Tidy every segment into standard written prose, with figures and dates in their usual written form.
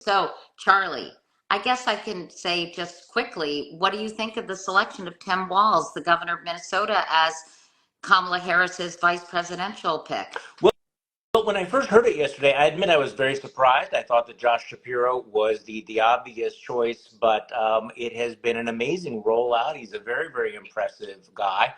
So, Charlie, I guess I can say just quickly, what do you think of the selection of Tim Walz, the governor of Minnesota, as Kamala Harris's vice presidential pick? Well, when I first heard it yesterday, I admit I was very surprised. I thought that Josh Shapiro was the obvious choice, but it has been an amazing rollout. He's a very, very impressive guy.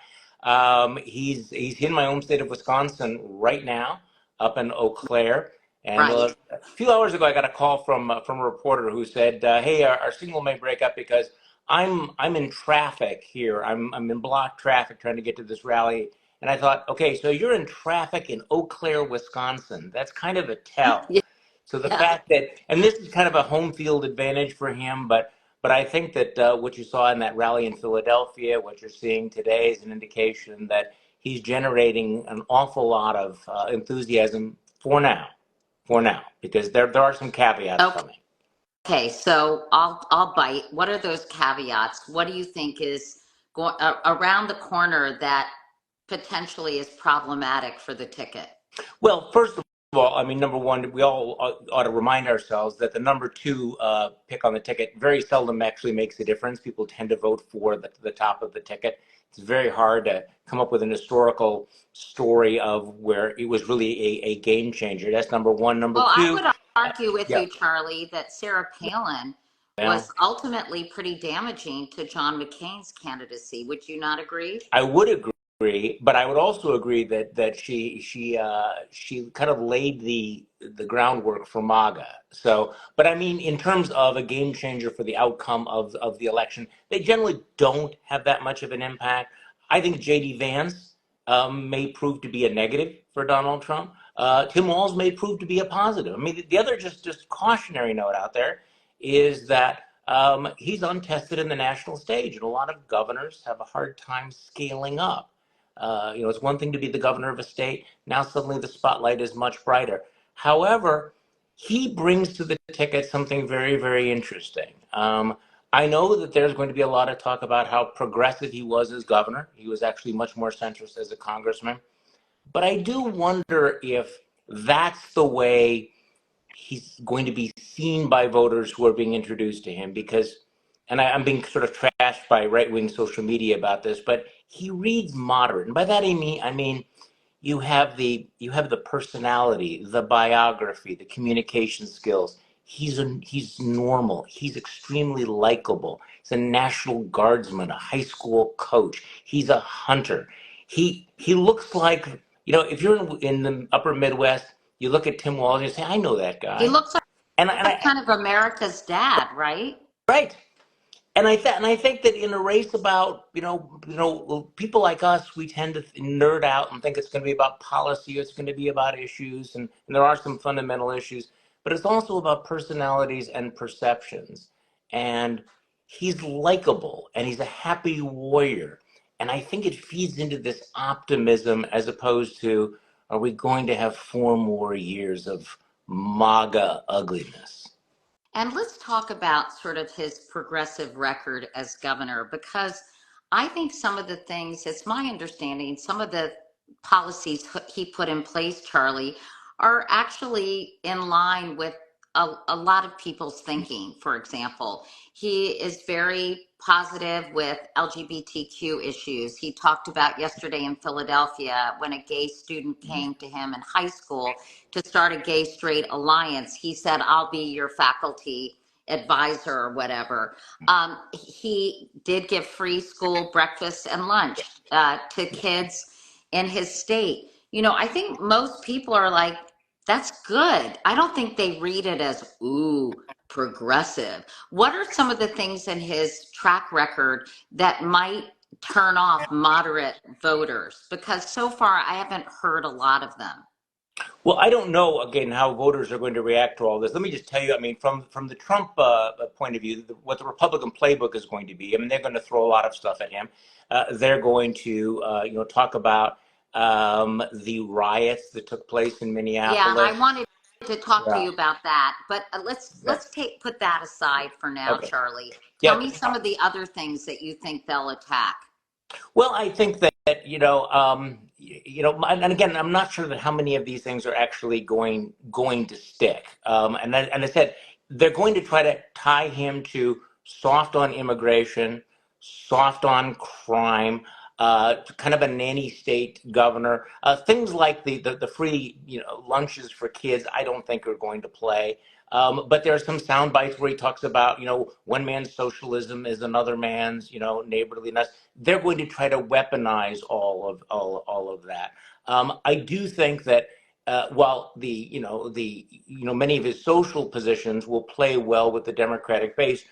He's in my home state of Wisconsin right now, up in Eau Claire. And Right. a few hours ago, I got a call from a reporter who said, "Hey, our signal may break up because I'm in traffic here. I'm in blocked traffic trying to get to this rally." And I thought, okay, so you're in traffic in Eau Claire, Wisconsin. That's kind of a tell. So the Yeah. fact that, and this is kind of a home field advantage for him, but I think that what you saw in that rally in Philadelphia, what you're seeing today, is an indication that he's generating an awful lot of enthusiasm for now, because there are some caveats Okay. coming. Okay. So I'll bite. What are those caveats? What do you think is going around the corner that potentially is problematic for the ticket? Well, first of all, I mean, number one, we all ought to remind ourselves that the number two pick on the ticket very seldom actually makes a difference. People tend to vote for the top of the ticket. It's very hard to come up with an historical story of where it was really a game changer. That's number one. Number Well, I two, would argue with yeah, you, Charlie, that Sarah Palin well, was ultimately pretty damaging to John McCain's candidacy. Would you not agree? I would agree, but I would also agree that she kind of laid the groundwork for MAGA. So, but I mean, in terms of a game changer for the outcome of the election, they generally don't have that much of an impact. I think JD Vance may prove to be a negative for Donald Trump. Tim Walz may prove to be a positive. I mean, the other just cautionary note out there is that he's untested in the national stage, and a lot of governors have a hard time scaling up. It's one thing to be the governor of a state. Now suddenly the spotlight is much brighter. However, he brings to the ticket something very, very interesting. I know that there's going to be a lot of talk about how progressive he was as governor. He was actually much more centrist as a congressman. But I do wonder if that's the way he's going to be seen by voters who are being introduced to him, because, and I'm being sort of trashed by right-wing social media about this, but he reads moderate. And by that I mean you have the personality, the biography, the communication skills. He's normal. He's extremely likable. He's a National Guardsman, a high school coach. He's a hunter. He looks like, if you're in the upper Midwest, you look at Tim Walz and you say, I know that He guy. looks like And I kind of America's dad, right? right. And I think that in a race about, people like us, we tend to nerd out and think it's going to be about policy, it's going to be about issues, and there are some fundamental issues, but it's also about personalities and perceptions. And he's likable and he's a happy warrior. And I think it feeds into this optimism as opposed to, are we going to have 4 more years of MAGA ugliness? And let's talk about sort of his progressive record as governor, because I think some of the things, it's my understanding, some of the policies he put in place, Charlie, are actually in line with a lot of people's thinking. For example, he is very positive with LGBTQ issues. He talked about yesterday in Philadelphia when a gay student came to him in high school to start a gay straight alliance. He said, I'll be your faculty advisor or whatever. He did give free school breakfast and lunch to kids in his state. I think most people are like, that's good. I don't think they read it as, ooh, progressive. What are some of the things in his track record that might turn off moderate voters? Because so far I haven't heard a lot of them. Well, I don't know, again, how voters are going to react to all this. Let me just tell you, I mean, from the Trump point of view, what the Republican playbook is going to be, I mean, they're going to throw a lot of stuff at him. They're going to, talk about the riots that took place in Yeah, and I Minneapolis. wanted to talk to Yeah. you about that, but let's Yeah. put that aside for now, Okay. Charlie. Tell Yeah. me some of the other things that you think they'll attack. Well, I think that, and again, I'm not sure that how many of these things are actually going to stick. And I said, they're going to try to tie him to soft on immigration, soft on crime, kind of a nanny state governor. Things like the free lunches for kids, I don't think are going to play. But there are some sound bites where he talks about, one man's socialism is another man's, neighborliness. They're going to try to weaponize all of that. I do think that while many of his social positions will play well with the Democratic base,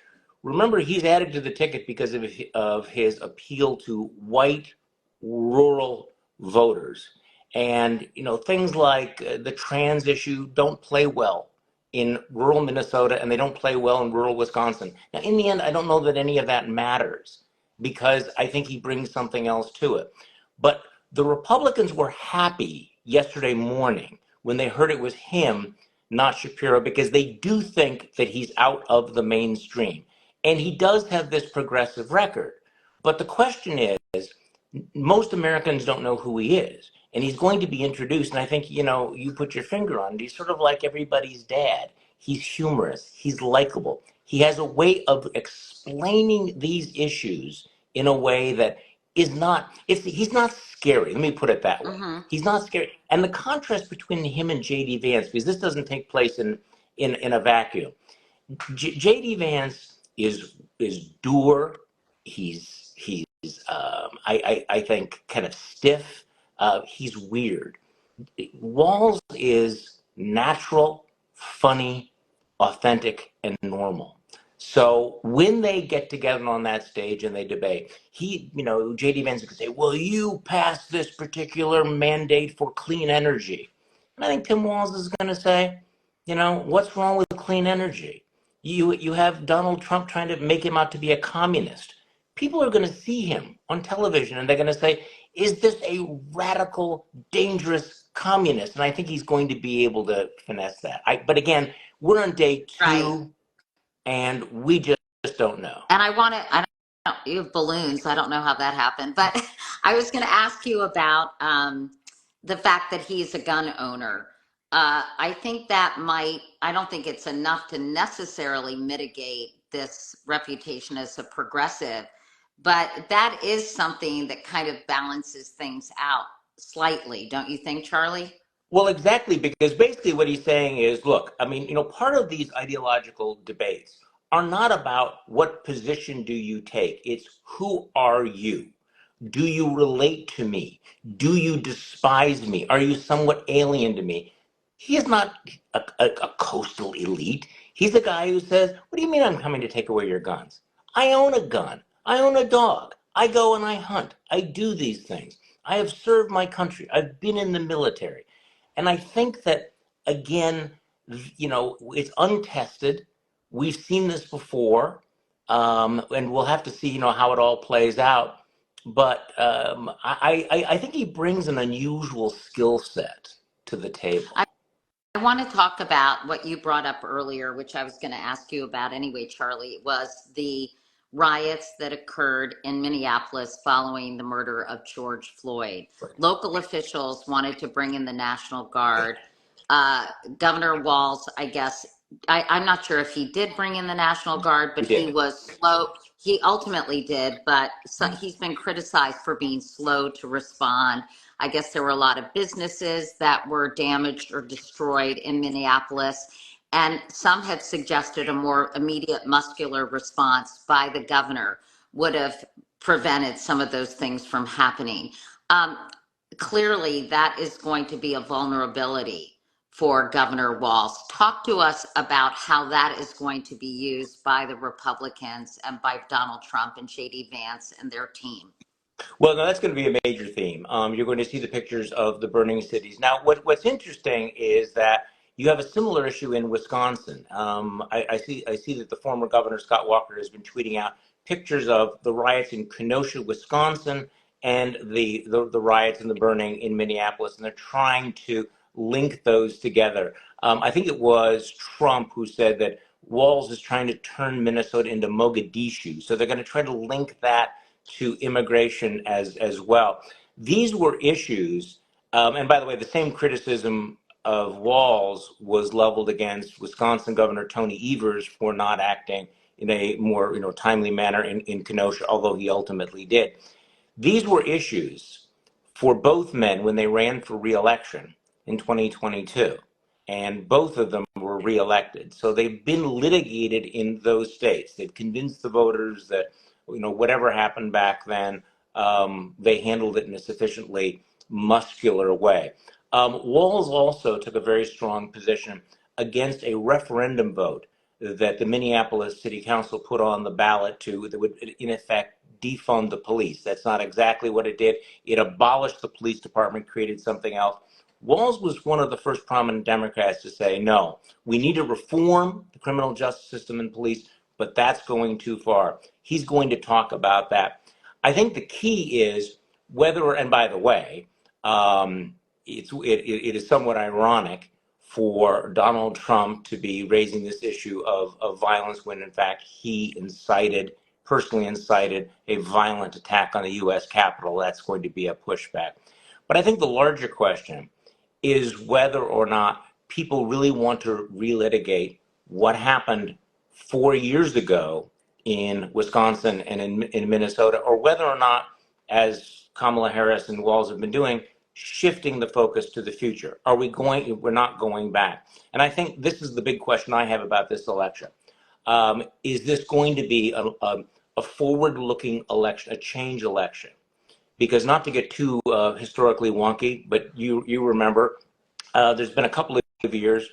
remember he's added to the ticket because of his appeal to white rural voters, and things like the trans issue don't play well in rural Minnesota, and they don't play well in rural Wisconsin. Now, in the end, I don't know that any of that matters because I think he brings something else to it. But the Republicans were happy yesterday morning when they heard it was him, not Shapiro, because they do think that he's out of the mainstream. And he does have this progressive record. But the question is, most Americans don't know who he is. And he's going to be introduced. And I think, you put your finger on it. He's sort of like everybody's dad. He's humorous. He's likable. He has a way of explaining these issues in a way that is not, he's not scary. Let me put it that way. Mm-hmm. He's not scary. And the contrast between him and J.D. Vance, because this doesn't take place in a vacuum. J.D. Vance is dour. He's I think kind of stiff. He's weird. Walz is natural, funny, authentic, and normal. So when they get together on that stage and they debate, J.D. Vance can say, "Well, you passed this particular mandate for clean energy," and I think Tim Walz is going to say, "What's wrong with clean energy? You have Donald Trump trying to make him out to be a communist." People are going to see him on television and they're going to say, "Is this a radical, dangerous communist?" And I think he's going to be able to finesse that. But again, we're on day 2. Right. And we just don't know. And I don't, you have balloons. I don't know how that happened, but I was going to ask you about the fact that he's a gun owner. I think that I don't think it's enough to necessarily mitigate this reputation as a progressive, but that is something that kind of balances things out slightly. Don't you think, Charlie? Well, exactly, because basically what he's saying is, look, I mean, part of these ideological debates are not about what position do you take. It's who are you? Do you relate to me? Do you despise me? Are you somewhat alien to me? He is not a coastal elite. He's a guy who says, "What do you mean I'm coming to take away your guns? I own a gun. I own a dog. I go and I hunt. I do these things. I have served my country. I've been in the military." And I think that, again, it's untested. We've seen this before, and we'll have to see, how it all plays out. But I think he brings an unusual skill set to the table. I want to talk about what you brought up earlier, which I was going to ask you about anyway, Charlie, was the riots that occurred in Minneapolis following the murder of George Floyd. Right. Local officials wanted to bring in the National Guard. Governor Walz, I guess, I'm not sure if he did bring in the National Guard, but he was slow. He ultimately did, but he's been criticized for being slow to respond. I guess there were a lot of businesses that were damaged or destroyed in Minneapolis, and some had suggested a more immediate muscular response by the governor would have prevented some of those things from happening. Clearly, that is going to be a vulnerability for Governor Walz. Talk to us about how that is going to be used by the Republicans and by Donald Trump and J.D. Vance and their team. Well, no, that's going to be a major theme. You're going to see the pictures of the burning cities. Now, what's interesting is that you have a similar issue in Wisconsin. I see that the former governor, Scott Walker, has been tweeting out pictures of the riots in Kenosha, Wisconsin, and the riots and the burning in Minneapolis, and they're trying to link those together. I think it was Trump who said that Walz is trying to turn Minnesota into Mogadishu. So they're going to try to link that to immigration as well. These were issues, and by the way, the same criticism of Walz was leveled against Wisconsin Governor Tony Evers for not acting in a more timely manner in Kenosha, although he ultimately did. These were issues for both men when they ran for re-election in 2022, and both of them were re-elected. So they've been litigated in those states. They've convinced the voters that whatever happened back then, they handled it in a sufficiently muscular way. Walz also took a very strong position against a referendum vote that the Minneapolis City Council put on the ballot that would, in effect, defund the police. That's not exactly what it did. It abolished the police department, created something else. Walz was one of the first prominent Democrats to say, no, we need to reform the criminal justice system and police, but that's going too far. He's going to talk about that. I think the key is whether, and by the way, it is somewhat ironic for Donald Trump to be raising this issue of violence when, in fact, he personally incited a violent attack on the U.S. Capitol. That's going to be a pushback. But I think the larger question is whether or not people really want to relitigate what happened 4 years ago in Wisconsin and in Minnesota, or whether or not, as Kamala Harris and Walz have been doing, shifting the focus to the future. We're not going back. And I think this is the big question I have about this election. Is this going to be a forward-looking election, a change election? Because not to get too historically wonky, but you remember there's been a couple of years,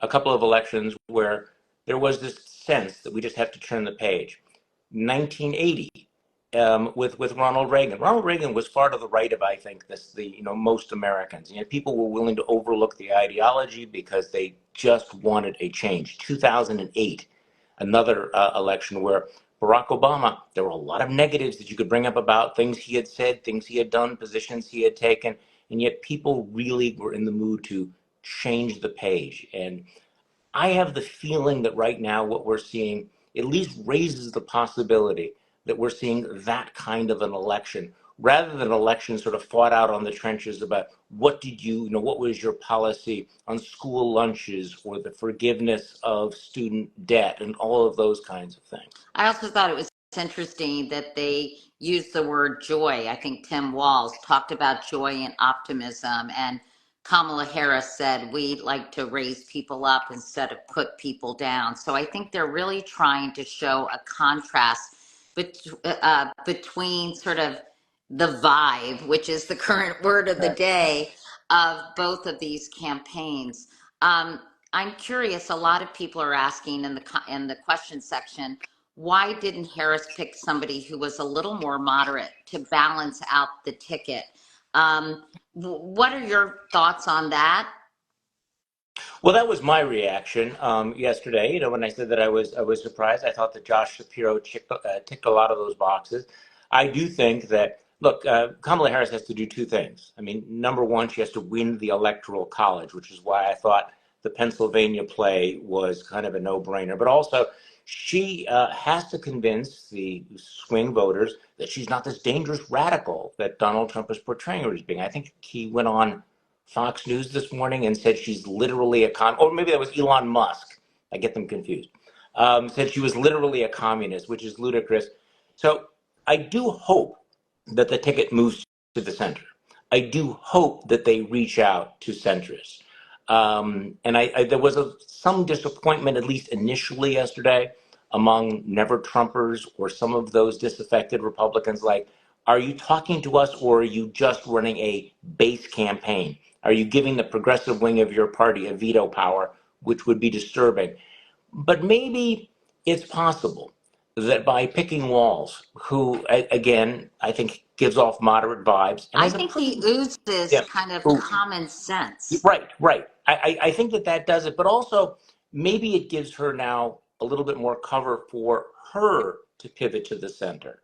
a couple of elections where there was this sense that we just have to turn the page. 1980, with Ronald Reagan. Ronald Reagan was far to the right of, I think, most Americans. People were willing to overlook the ideology because they just wanted a change. 2008, another election where Barack Obama, there were a lot of negatives that you could bring up about things he had said, things he had done, positions he had taken, and yet people really were in the mood to change the page. And I have the feeling that right now what we're seeing at least raises the possibility that we're seeing that kind of an election, rather than elections sort of fought out on the trenches about what was your policy on school lunches or the forgiveness of student debt and all of those kinds of things. I also thought it was interesting that they used the word joy. I think Tim Walz talked about joy and optimism, and Kamala Harris said we'd like to raise people up instead of put people down. So I think they're really trying to show a contrast between sort of the vibe, which is the current word of the day, of both of these campaigns. I'm curious, a lot of people are asking in the question section, why didn't Harris pick somebody who was a little more moderate to balance out the ticket? What are your thoughts on that? Well, that was my reaction yesterday. When I said that I was surprised, I thought that Josh Shapiro ticked a lot of those boxes. I do think that, look, Kamala Harris has to do two things. I mean, number one, she has to win the Electoral College, which is why I thought the Pennsylvania play was kind of a no-brainer. But also, she has to convince the swing voters that she's not this dangerous radical that Donald Trump is portraying her as being. I think he went on Fox News this morning and said she's literally or maybe that was Elon Musk. I get them confused. Said she was literally a communist, which is ludicrous. So I do hope that the ticket moves to the center. I do hope that they reach out to centrists. And there was some disappointment, at least initially yesterday, among never Trumpers or some of those disaffected Republicans. Like, are you talking to us, or are you just running a base campaign? Are you giving the progressive wing of your party a veto power, which would be disturbing? But maybe it's possible that by picking Walz, who, again, I think gives off moderate vibes. And I think he oozes kind of common sense. Right. I think that does it. But also, maybe it gives her now a little bit more cover for her to pivot to the center.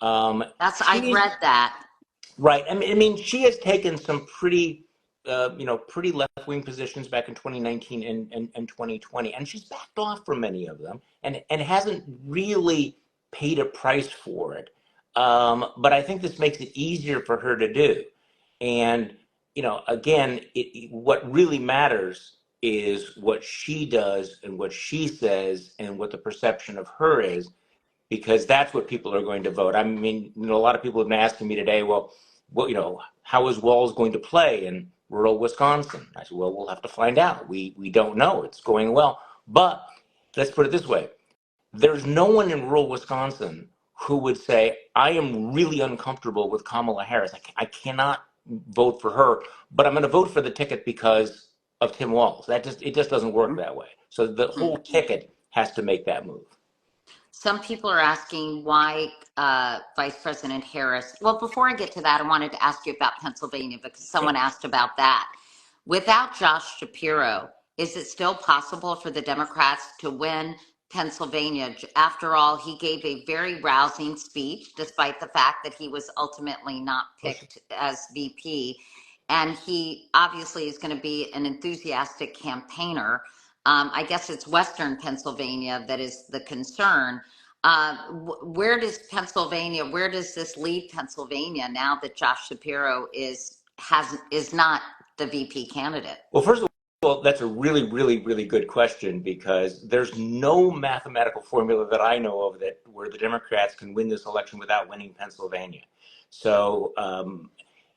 I read that. Right. I mean, she has taken some pretty left-wing positions back in 2019 and 2020, and she's backed off from many of them, and hasn't really paid a price for it. But I think this makes it easier for her to do. And again, what really matters is what she does and what she says and what the perception of her is, because that's what people are going to vote. I mean, a lot of people have been asking me today, well, how is Walz going to play in rural Wisconsin? I said, well, we'll have to find out. We don't know. It's going well. But let's put it this way. There's no one in rural Wisconsin who would say, I am really uncomfortable with Kamala Harris. I cannot vote for her, but I'm going to vote for the ticket because of Tim Walz. It just doesn't work that way. So the whole ticket has to make that move. Some people are asking why Vice President Harris. Well, before I get to that, I wanted to ask you about Pennsylvania because someone asked about that. Without Josh Shapiro, is it still possible for the Democrats to win Pennsylvania? After all, he gave a very rousing speech, despite the fact that he was ultimately not picked as VP. And he obviously is going to be an enthusiastic campaigner. I guess it's Western Pennsylvania that is the concern. Where does this leave Pennsylvania now that Josh Shapiro is not the VP candidate? Well, first of all, that's a really, really, really good question, because there's no mathematical formula that I know of where the Democrats can win this election without winning Pennsylvania. So,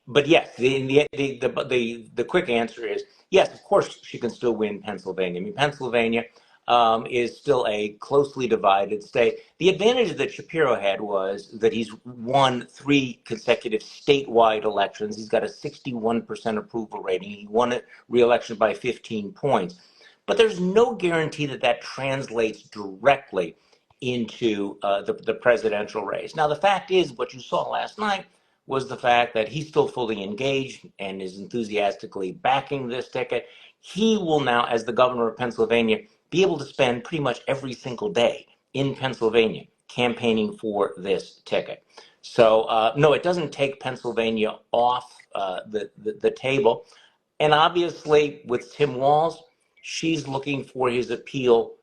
but yes, the quick answer is yes. Of course, she can still win Pennsylvania. I mean, Pennsylvania is still a closely divided state. The advantage that Shapiro had was that he's won 3 consecutive statewide elections. He's got a 61% approval rating. He won a re-election by 15 points. But there's no guarantee that that translates directly into the presidential race. Now, the fact is, what you saw last night was the fact that he's still fully engaged and is enthusiastically backing this ticket. He will now, as the governor of Pennsylvania, be able to spend pretty much every single day in Pennsylvania campaigning for this ticket. So, no, it doesn't take Pennsylvania off the table. And obviously, with Tim Walz, she's looking for his appeal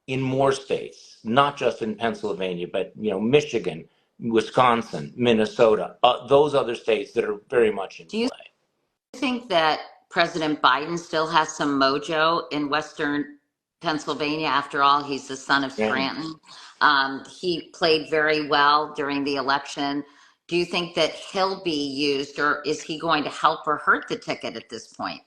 in more states, not just in Pennsylvania, but Michigan, Wisconsin, Minnesota, those other states that are very much in Do you play. think that President Biden still has some mojo in Western Pennsylvania? After all, he's the son of And Scranton. He played very well during the election. Do you think that he'll be used, or is he going to help or hurt the ticket at this point?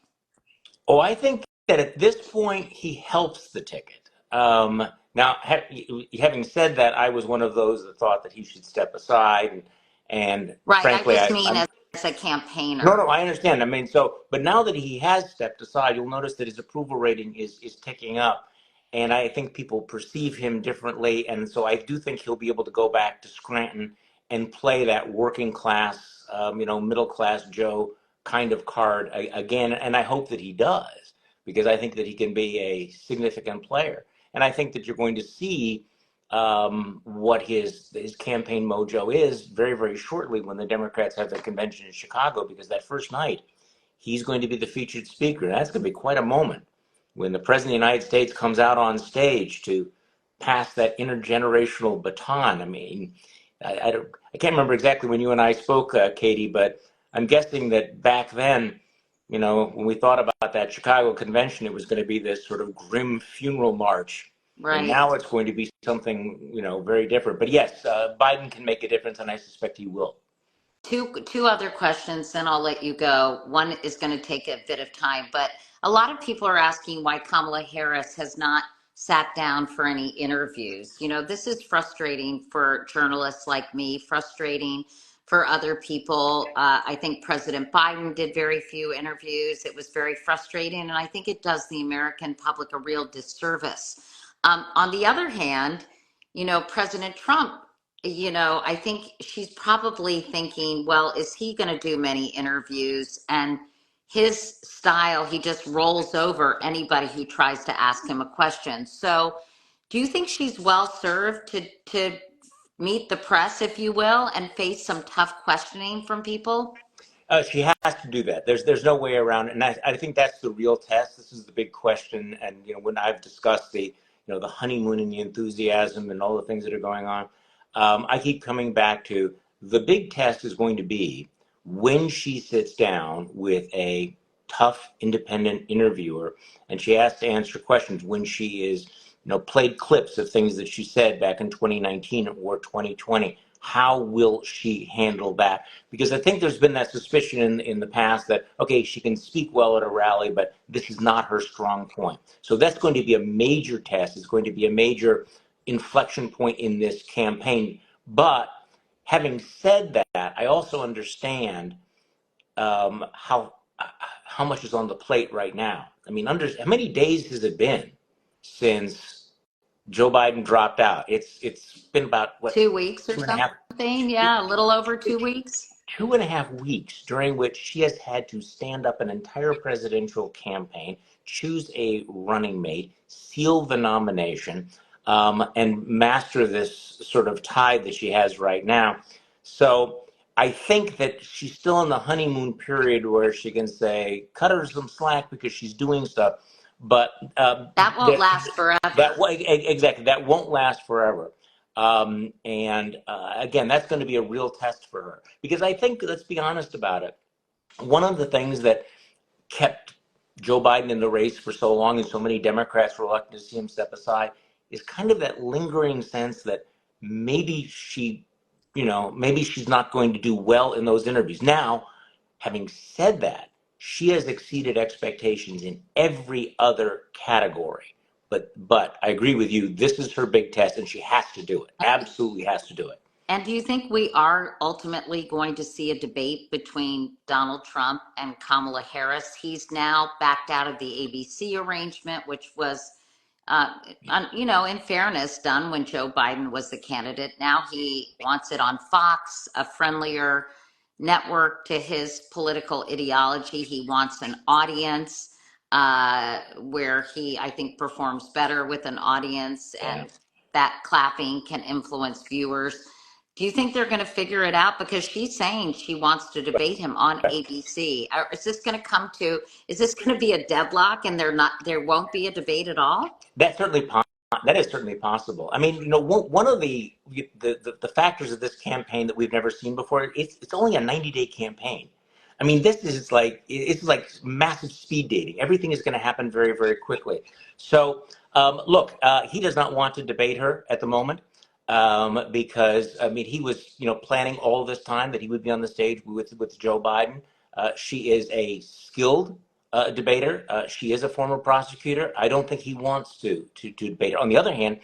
I think that at this point he helps the ticket. Now, having said that, I was one of those that thought that he should step aside, and Right. I frankly, just mean I'm as a campaigner. no, I understand. I mean, but now that he has stepped aside, you'll notice that his approval rating is ticking up, and I think people perceive him differently, and so I do think he'll be able to go back to Scranton and play that working class, middle class Joe kind of card again, and I hope that he does, because I think that he can be a significant player, and I think that you're going to see what his campaign mojo is very, very shortly when the Democrats have their convention in Chicago, because that first night he's going to be the featured speaker. And that's going to be quite a moment when the President of the United States comes out on stage to pass that intergenerational baton. I mean, I can't remember exactly when you and I spoke, Katie, but I'm guessing that back then, when we thought about that Chicago convention, it was going to be this sort of grim funeral march. And Right. now it's going to be something, very different. But yes, Biden can make a difference, and I suspect he will. Two other questions, then I'll let you go. One is going to take a bit of time, but a lot of people are asking why Kamala Harris has not sat down for any interviews. This is frustrating for journalists like me, frustrating for other people. I think President Biden did very few interviews. It was very frustrating, and I think it does the American public a real disservice. On the other hand, President Trump, I think she's probably thinking, well, is he going to do many interviews? And his style, he just rolls over anybody who tries to ask him a question. So do you think she's well served to meet the press, if you will, and face some tough questioning from people? She has to do that. There's no way around it, and I think that's the real test. This is the big question. And when I've discussed the honeymoon and the enthusiasm and all the things that are going on, I keep coming back to the big test is going to be when she sits down with a tough independent interviewer and she has to answer questions, when she is, played clips of things that she said back in 2019 or 2020, how will she handle that? Because I think there's been that suspicion in the past that, okay, she can speak well at a rally, but this is not her strong point. So that's going to be a major test. It's going to be a major inflection point in this campaign. But having said that, I also understand how much is on the plate right now. I mean, how many days has it been since Joe Biden dropped out? It's been about what, 2 weeks or 2.5 something. Yeah, a little over 2 weeks. 2.5 weeks during which she has had to stand up an entire presidential campaign, choose a running mate, seal the nomination, and master this sort of tide that she has right now. So I think that she's still in the honeymoon period where she can say, cut her some slack because she's doing stuff. But That won't last forever. exactly, that won't last forever. And again, that's going to be a real test for her because I think, let's be honest about it, one of the things that kept Joe Biden in the race for so long and so many Democrats were reluctant to see him step aside is kind of that lingering sense that maybe maybe she's not going to do well in those interviews. Now, having said that, she has exceeded expectations in every other category. But I agree with you. This is her big test, and she has to do it. Absolutely has to do it. And do you think we are ultimately going to see a debate between Donald Trump and Kamala Harris? He's now backed out of the ABC arrangement, which was, in fairness, done when Joe Biden was the candidate. Now he wants it on Fox, a friendlier network to his political ideology. He wants an audience where he, I think, performs better with an audience, Yeah. and that clapping can influence viewers. Do you think they're going to figure it out? Because she's saying she wants to debate him on ABC. Is this going to is this going to be a deadlock and there won't be a debate at all? That is certainly possible. I mean, one of the factors of this campaign that we've never seen before, it's only a 90-day campaign. I mean, it's like massive speed dating. Everything is going to happen very, very quickly. So, look, he does not want to debate her at the moment because I mean, he was planning all this time that he would be on the stage with Joe Biden. She is a skilled debater. She is a former prosecutor. I don't think he wants to debate her. On the other hand,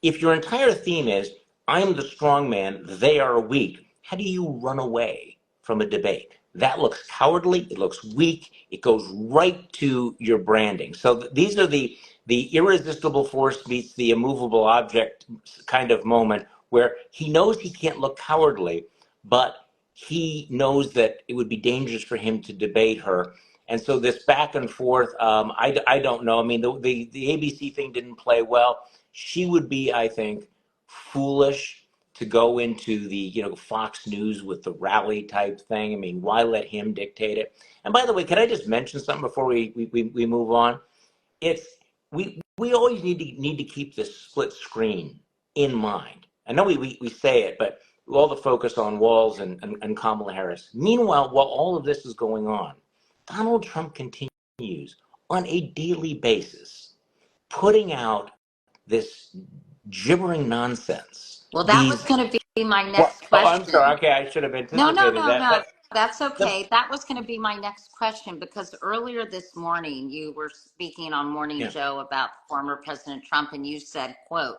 if your entire theme is I'm the strong man, they are weak, how do you run away from a debate? That looks cowardly. It looks weak. It goes right to your branding. So these are the irresistible force meets the immovable object kind of moment where he knows he can't look cowardly, but he knows that it would be dangerous for him to debate her. And so this back and forth, I don't know. I mean, the ABC thing didn't play well. She would be, I think, foolish to go into the Fox News with the rally type thing. I mean, why let him dictate it? And by the way, can I just mention something before we move on? It's we always need to keep this split screen in mind. I know we say it, but all the focus on Walz and Kamala Harris. Meanwhile, while all of this is going on, Donald Trump continues on a daily basis putting out this gibbering nonsense. Well, that was These going to be my what? next Oh, I'm sorry. question. Okay, I should have No, no, anticipated no, that. no. That's The, okay. That was going to be my next question because earlier this morning you were speaking on Morning yeah, Joe about former President Trump and you said, quote,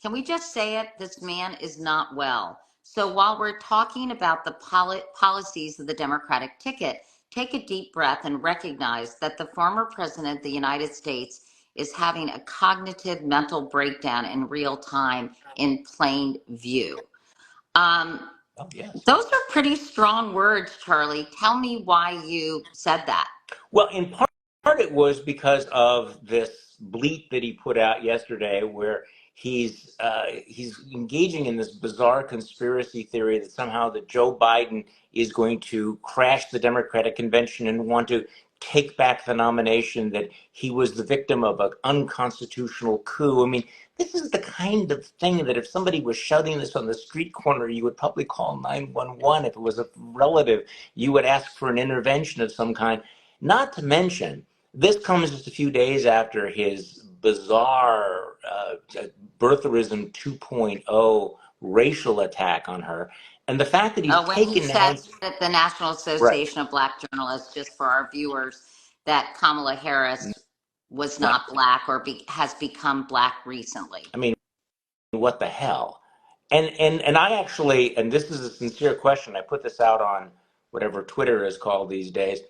can we just say it? This man is not well. So while we're talking about the policies of the Democratic ticket, take a deep breath and recognize that the former president of the United States is having a cognitive mental breakdown in real time in plain view. Um, oh yes. those are pretty strong words, Charlie. Tell me why you said that. Well, in part it was because of this bleat that he put out yesterday, where he's engaging in this bizarre conspiracy theory that somehow that Joe Biden is going to crash the Democratic convention and want to take back the nomination, that he was the victim of an unconstitutional coup. I mean, this is the kind of thing that if somebody was shouting this on the street corner, you would probably call 911. If it was a relative, you would ask for an intervention of some kind. Not to mention, this comes just a few days after his bizarre birtherism 2.0 racial attack on her. And the fact that he's When he taken said heads, that the National right, Association of Black Journalists, just for our viewers, that Kamala Harris was right. not black or has become black recently. I mean, what the hell? And I actually, and this is a sincere question, I put this out on whatever Twitter is called these days.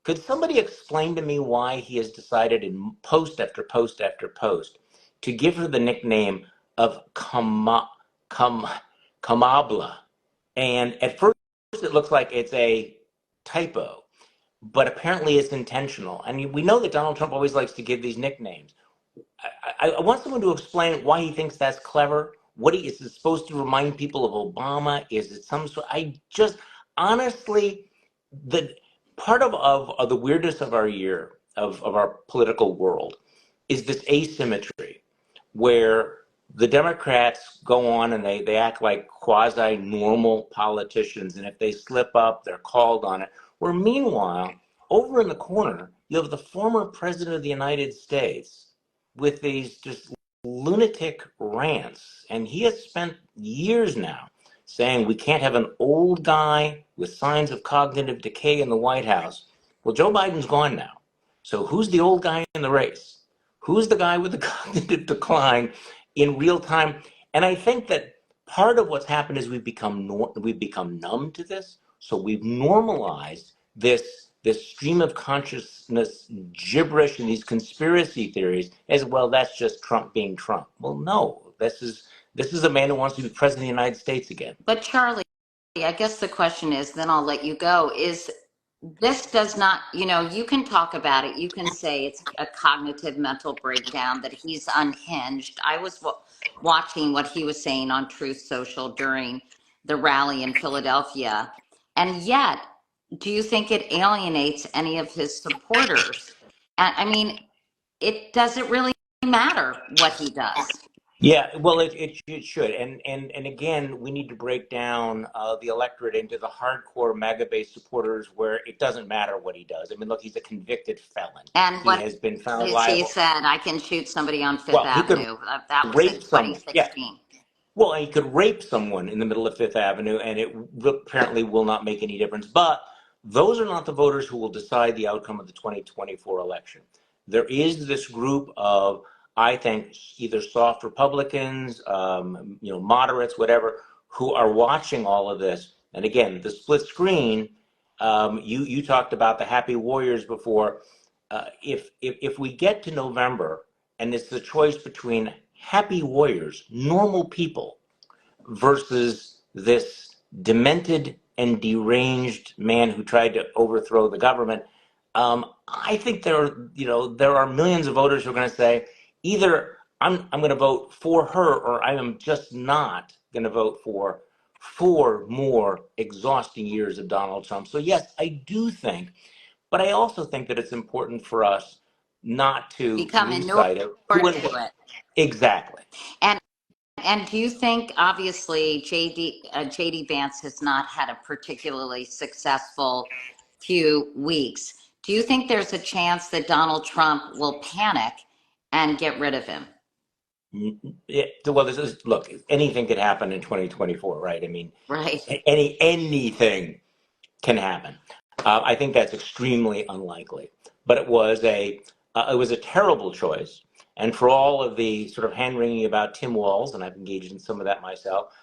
Could somebody explain to me why he has decided in post after post after post to give her the nickname of Kamabla? And at first it looks like it's a typo, but apparently it's intentional. And we know that Donald Trump always likes to give these nicknames. I want someone to explain why he thinks that's clever. Is it supposed to remind people of Obama? Is it some sort? I just honestly, the part of the weirdness of our year, of our political world, is this asymmetry where the Democrats go on and they act like quasi normal politicians, and if they slip up, they're called on it. Where meanwhile, over in the corner, you have the former president of the United States with these just lunatic rants. And he has spent years now saying we can't have an old guy with signs of cognitive decay in the White House. Well, Joe Biden's gone now. So who's the old guy in the race? Who's the guy with the cognitive decline in real time? And I think that part of what's happened is we've become numb to this. So we've normalized this stream of consciousness gibberish and these conspiracy theories as well. That's just Trump being Trump. Well, no, this is a man who wants to be president of the United States again. But Charlie, I guess the question is, then I'll let you go, is this does not, you can talk about it. You can say it's a cognitive mental breakdown, that he's unhinged. I was watching what he was saying on Truth Social during the rally in Philadelphia. And yet, do you think it alienates any of his supporters? I mean, it doesn't really matter what he does. Yeah, well, it should, and again, we need to break down the electorate into the hardcore MAGA-based supporters, where it doesn't matter what he does. I mean, look, he's a convicted felon. And He what has been found he liable. said, I can shoot somebody on Fifth Well, he could Avenue. That was in rape someone. Yeah, 2016. well, he could rape someone in the middle of Fifth Avenue, and it apparently will not make any difference. But those are not the voters who will decide the outcome of the 2024 election. There is this group of, I think, either soft Republicans, moderates, whatever, who are watching all of this. And again, the split screen. You talked about the happy warriors before. If we get to November and it's the choice between happy warriors, normal people, versus this demented and deranged man who tried to overthrow the government, I think there are millions of voters who are going to say either I'm going to vote for her, or I am just not going to vote for 4 more exhausting years of Donald Trump. So yes, I do think, but I also think that it's important for us not to Become lose inured sight of who and to what. it. Exactly. And and do you think, obviously, JD Vance has not had a particularly successful few weeks. Do you think there's a chance that Donald Trump will panic and get rid of him? Yeah, well, look, anything could happen in 2024, right? I mean, Right. anything can happen. I think that's extremely unlikely. But it was a terrible choice. And for all of the sort of hand wringing about Tim Walz, and I've engaged in some of that myself,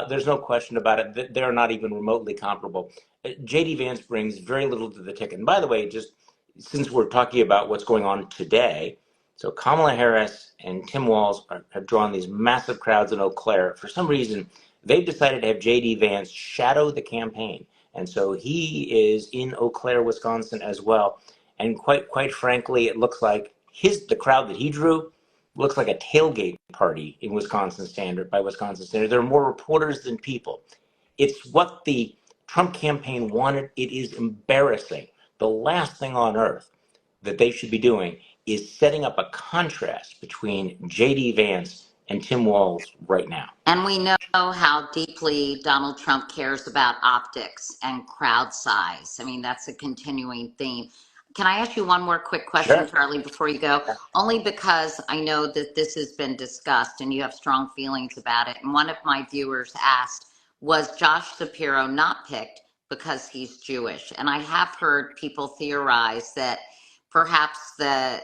there's no question about it that they're not even remotely comparable. JD Vance brings very little to the ticket. And by the way, just since we're talking about what's going on today, so Kamala Harris and Tim Walz have drawn these massive crowds in Eau Claire. For some reason, they've decided to have JD Vance shadow the campaign. And so he is in Eau Claire, Wisconsin as well. And quite frankly, it looks like the crowd that he drew looks like a tailgate party in Wisconsin standard, by Wisconsin standard. There are more reporters than people. It's what the Trump campaign wanted. It is embarrassing. The last thing on earth that they should be doing is setting up a contrast between J.D. Vance and Tim Walz right now. And we know how deeply Donald Trump cares about optics and crowd size. I mean, that's a continuing theme. Can I ask you one more quick question, Sure. Charlie, before you go? Only because I know that this has been discussed and you have strong feelings about it. And one of my viewers asked, was Josh Shapiro not picked because he's Jewish? And I have heard people theorize that perhaps the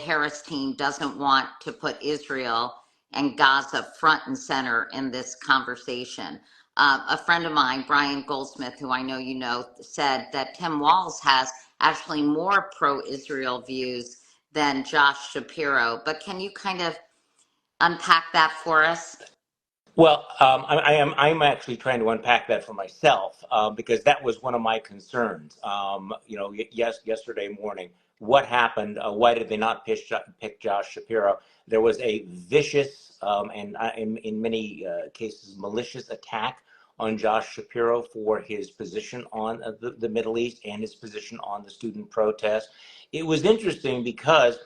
Harris team doesn't want to put Israel and Gaza front and center in this conversation. A friend of mine, Brian Goldsmith, who I know you know, said that Tim Walz has actually more pro-Israel views than Josh Shapiro. But can you kind of unpack that for us? Well, I'm actually trying to unpack that for myself because that was one of my concerns. Yesterday morning, what happened? Why did they not pick Josh Shapiro? There was a vicious and in many cases malicious attack on Josh Shapiro for his position on the Middle East and his position on the student protest. It was interesting because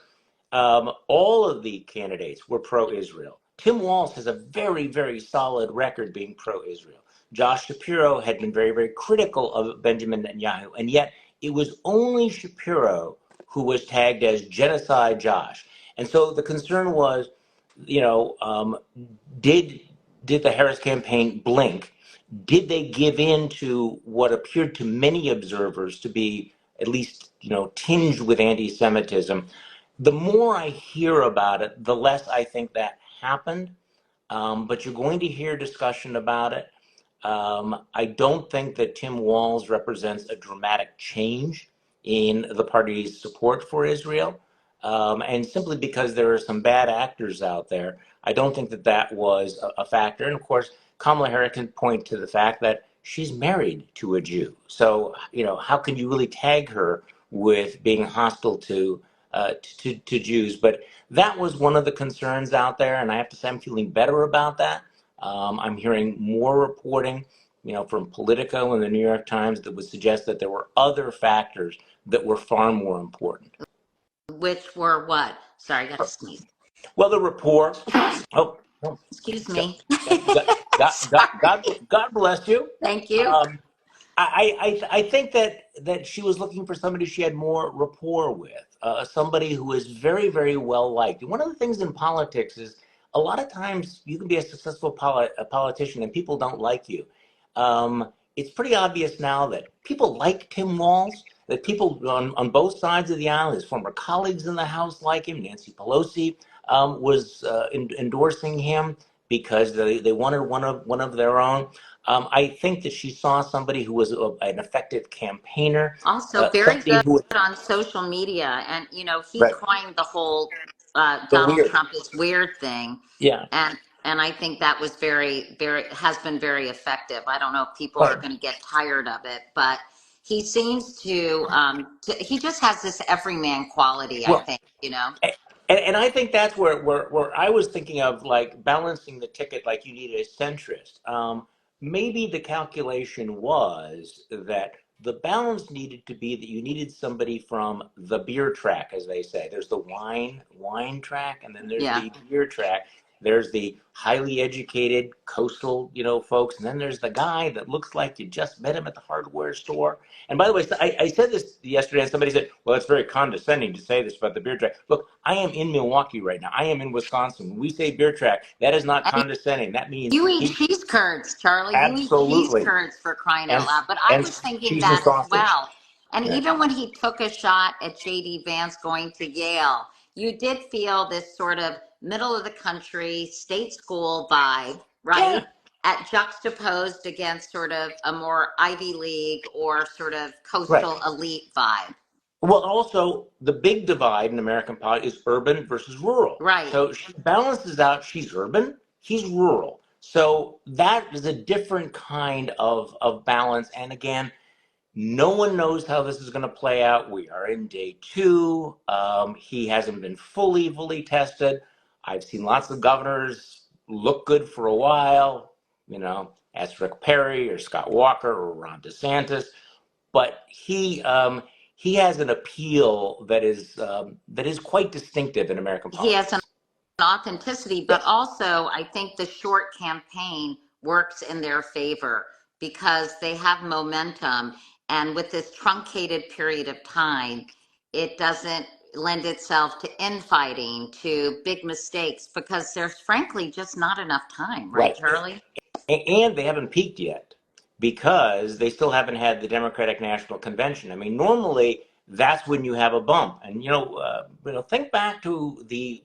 all of the candidates were pro-Israel. Tim Walz has a very, very solid record being pro-Israel. Josh Shapiro had been very, very critical of Benjamin Netanyahu, and yet it was only Shapiro who was tagged as Genocide Josh. And so the concern was, did the Harris campaign blink? Did they give in to what appeared to many observers to be at least, tinged with anti-Semitism? The more I hear about it, the less I think that happened. But you're going to hear discussion about it. I don't think that Tim Walz represents a dramatic change in the party's support for Israel. And simply because there are some bad actors out there, I don't think that that was a factor. And of course, Kamala Harris can point to the fact that she's married to a Jew. So, how can you really tag her with being hostile to Jews? But that was one of the concerns out there, and I have to say I'm feeling better about that. I'm hearing more reporting, from Politico and the New York Times that would suggest that there were other factors that were far more important. Which were what? Sorry, I got to sneeze. Well, the rapport. Oh, Excuse me. God bless you. Thank you. Um, I think that she was looking for somebody she had more rapport with, somebody who is very, very well liked. And one of the things in politics is a lot of times you can be a successful politician and people don't like you. It's pretty obvious now that people like Tim Walz, that people on both sides of the aisle, his former colleagues in the House like him. Nancy Pelosi was endorsing him because they wanted one of their own. I think that she saw somebody who was an effective campaigner, Also, very somebody good who was on social media. And, he right, coined the whole the Donald weird, Trump is weird thing. yeah, And I think that was has been very effective. I don't know if people are right. going to get tired of it, but he seems he just has this everyman quality, I Well, think. and I think that's where I was thinking of, like, balancing the ticket, like you need a centrist. Maybe the calculation was that the balance needed to be that you needed somebody from the beer track, as they say. There's the wine track, and then there's Yeah. the beer track. There's the highly educated coastal, folks, and then there's the guy that looks like you just met him at the hardware store. And by the way, I said this yesterday, and somebody said, well, it's very condescending to say this about the beer track. Look, I am in Milwaukee right now. I am in Wisconsin. When we say beer track, that is not And condescending. That means you eat he cheese curds, Charlie. You eat cheese absolutely, curds for crying out and loud. But I and was thinking cheese and that as sausage. well. And Yeah, even when he took a shot at JD Vance going to Yale, you did feel this sort of middle of the country state school vibe, yeah, right? At juxtaposed against sort of a more Ivy League or sort of right. coastal elite vibe. Well, also, the big divide in American politics is urban versus rural. Right. So she balances out. She's urban, he's rural. So that is a different kind of balance. And again, no one knows how this is going to play out. We are in day two. He hasn't been fully tested. I've seen lots of governors look good for a while, ask Rick Perry or Scott Walker or Ron DeSantis. But he has an appeal that is quite distinctive in American He has politics. an authenticity, but Yes, also I think the short campaign works in their favor because they have momentum. And with this truncated period of time, it doesn't lend itself to infighting, to big mistakes, because there's frankly just not enough time, right, right. Charlie? And they haven't peaked yet because they still haven't had the Democratic National Convention. I mean, normally that's when you have a bump. And think back to the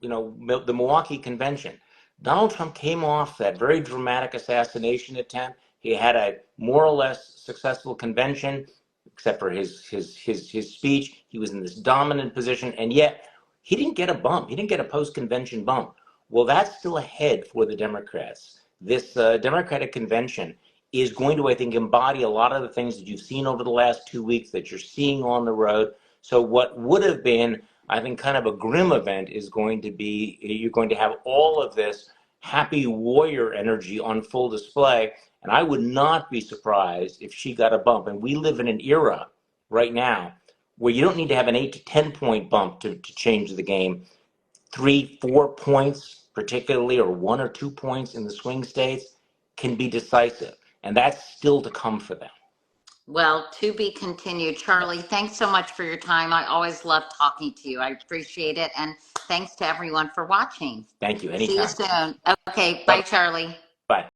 Milwaukee Convention. Donald Trump came off that very dramatic assassination attempt. He had a more or less successful convention, except for his speech. He was in this dominant position, and yet he didn't get a bump. He didn't get a post-convention bump. Well, that's still ahead for the Democrats. This Democratic convention is going to, I think, embody a lot of the things that you've seen over the last 2 weeks that you're seeing on the road. So what would have been, I think, kind of a grim event is going to be, you're going to have all of this happy warrior energy on full display. And I would not be surprised if she got a bump. And we live in an era right now where you don't need to have an 8 to 10 point bump to change the game. 3, 4 points, particularly, or 1 or 2 points in the swing states can be decisive. And that's still to come for them. Well, to be continued. Charlie, thanks so much for your time. I always love talking to you. I appreciate it. And thanks to everyone for watching. Thank you. See you Anytime. soon. Okay, bye, Bye. Charlie. Bye.